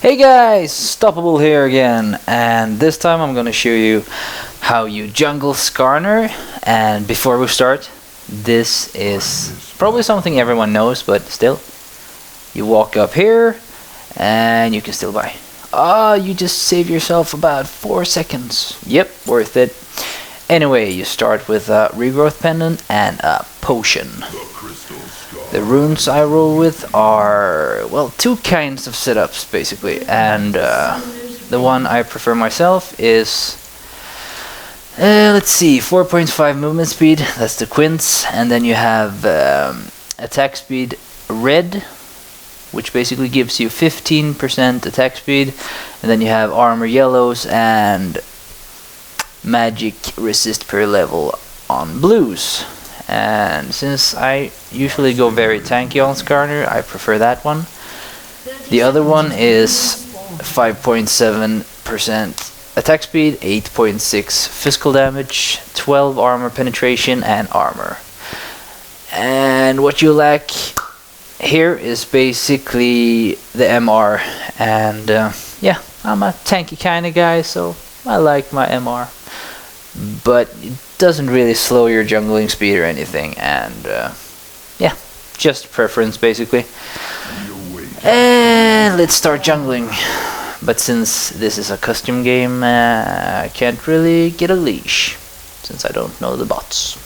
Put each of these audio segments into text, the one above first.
Hey guys, Stoppable here again, and this time I'm gonna show you how you jungle Skarner. And before we start, this is probably something everyone knows, but still, you walk up here and you can still buy. You just save yourself about 4 seconds. Yep, worth it. Anyway, you start with a regrowth pendant and a potion. The runes I roll with are, well, two kinds of setups basically, and the one I prefer myself is, let's see, 4.5 movement speed, that's the quints, and then you have attack speed red, which basically gives you 15% attack speed, and then you have armor yellows and magic resist per level on blues. And since I usually go very tanky on Skarner, I prefer that one. The other one is 5.7% attack speed, 8.6 physical damage, 12 armor penetration and armor. And what you lack here is basically the MR. And yeah, I'm a tanky kind of guy, so I like my MR. But it doesn't really slow your jungling speed or anything, and yeah, just preference basically. And let's start jungling. But since this is a custom game, I can't really get a leash since I don't know the bots.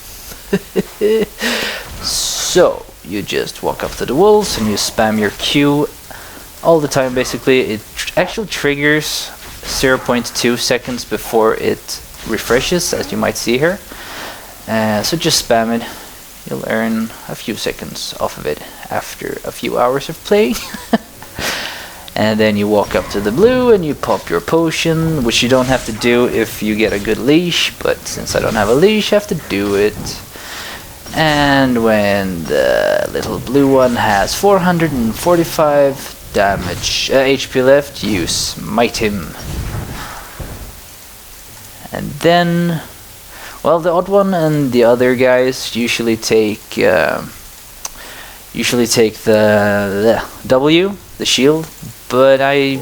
So you just walk up to the wolves and you spam your Q all the time basically. It actually triggers 0.2 seconds before it refreshes, as you might see here. So just spam it. You'll earn a few seconds off of it after a few hours of play. And then you walk up to the blue and you pop your potion, which you don't have to do if you get a good leash, but since I don't have a leash, I have to do it. And when the little blue one has 445 damage HP left, you smite him. And then, well, the odd one and the other guys usually take the W, the shield, but I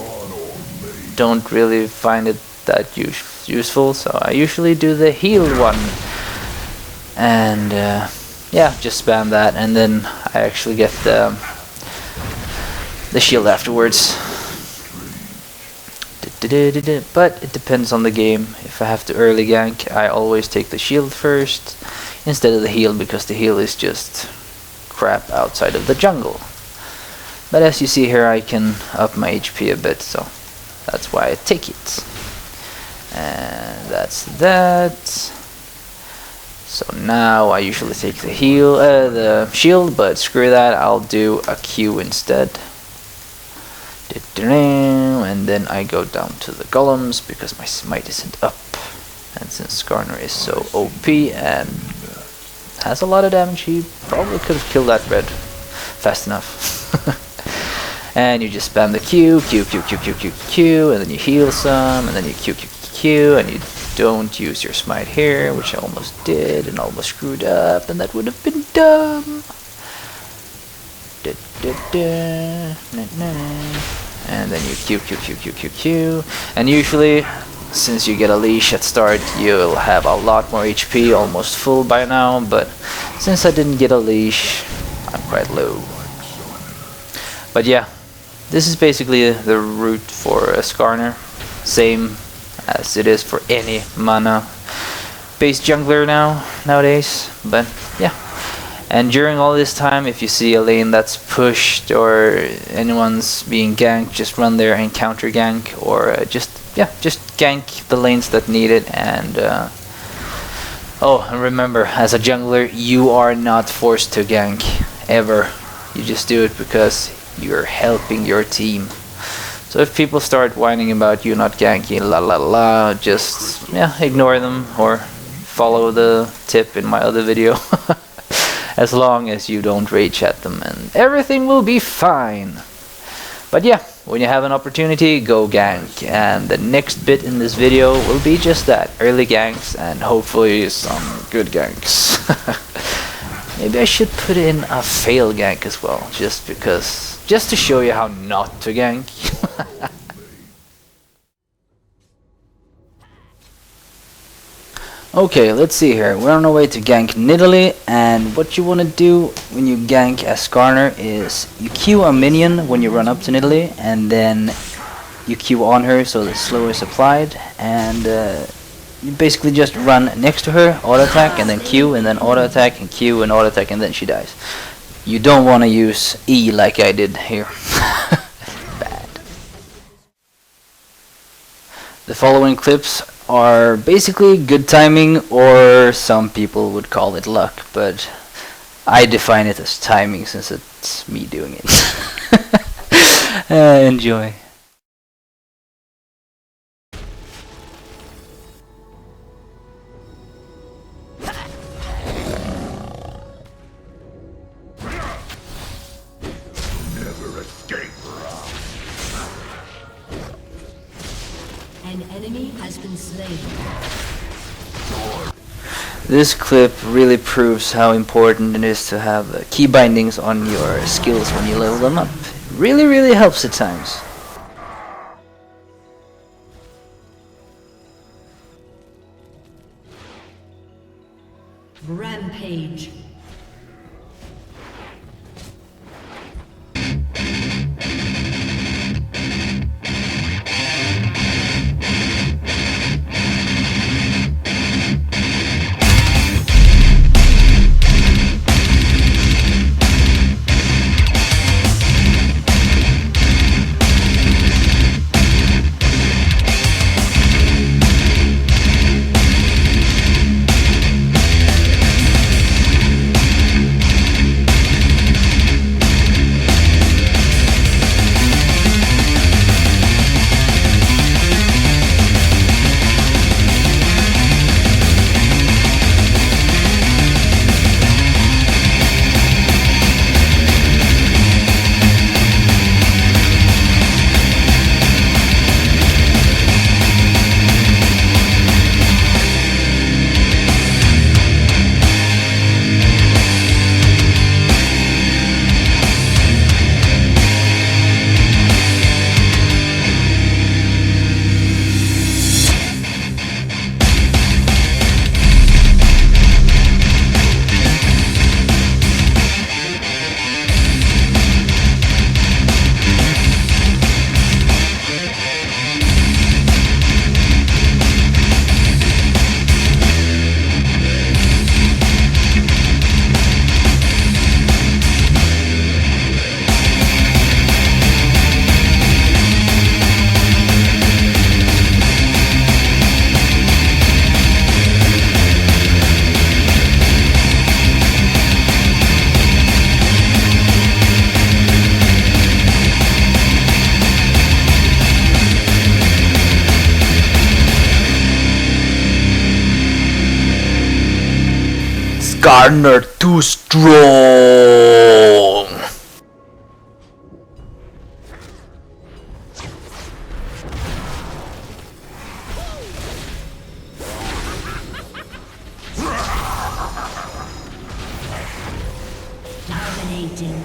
don't really find it that useful, so I usually do the heal one. And yeah, just spam that, and then I actually get the shield afterwards. But it depends on the game. If I have to early gank, I always take the shield first instead of the heal, because the heal is just crap outside of the jungle. But as you see here, I can up my HP a bit, so that's why I take it. And that's that. So now I usually take the heal, the shield, but screw that, I'll do a Q instead. And then I go down to the golems because my smite isn't up, and since Skarner is so OP and has a lot of damage, he probably could have killed that red fast enough. And you just spam the Q, and then you heal some, and then you Q, and you don't use your smite here, which I almost did and almost screwed up, and that would have been dumb. And then you Q, and usually, since you get a leash at start, you'll have a lot more HP, almost full by now, but since I didn't get a leash, I'm quite low. But yeah, this is basically the route for a Skarner, same as it is for any mana based jungler nowadays, but yeah. And during all this time, if you see a lane that's pushed or anyone's being ganked, just run there and counter gank, or just gank the lanes that need it. And oh, and remember, as a jungler, you are not forced to gank ever. You just do it because you're helping your team. So if people start whining about you not ganking, just ignore them or follow the tip in my other video. As long as you don't rage at them, and everything will be fine. But yeah, when you have an opportunity, go gank. And the next bit in this video will be just that, early ganks, and hopefully some good ganks. Maybe I should put in a fail gank as well, just to show you how not to gank. Okay, let's see here. We're on our way to gank Nidalee, and what you want to do when you gank as Skarner is you Q a minion when you run up to Nidalee, and then you Q on her so the slow is applied, and you basically just run next to her, auto attack, and then Q, and then auto attack, and Q, and auto attack, and then she dies. You don't want to use E like I did here. Bad. The following clips are basically good timing, or some people would call it luck, but I define it as timing since it's me doing it. Enjoy. An enemy has been slain. This clip really proves how important it is to have key bindings on your skills when you level them up. It really helps at times. Rampage. Skarner too strong. Dominating.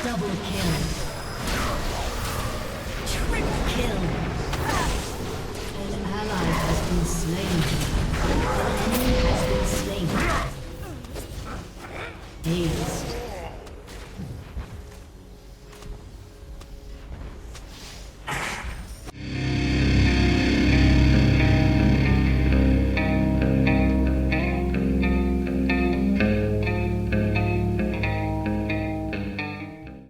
Double kill. Triple kill. An ally has been slain. An enemy has been slain. Ace.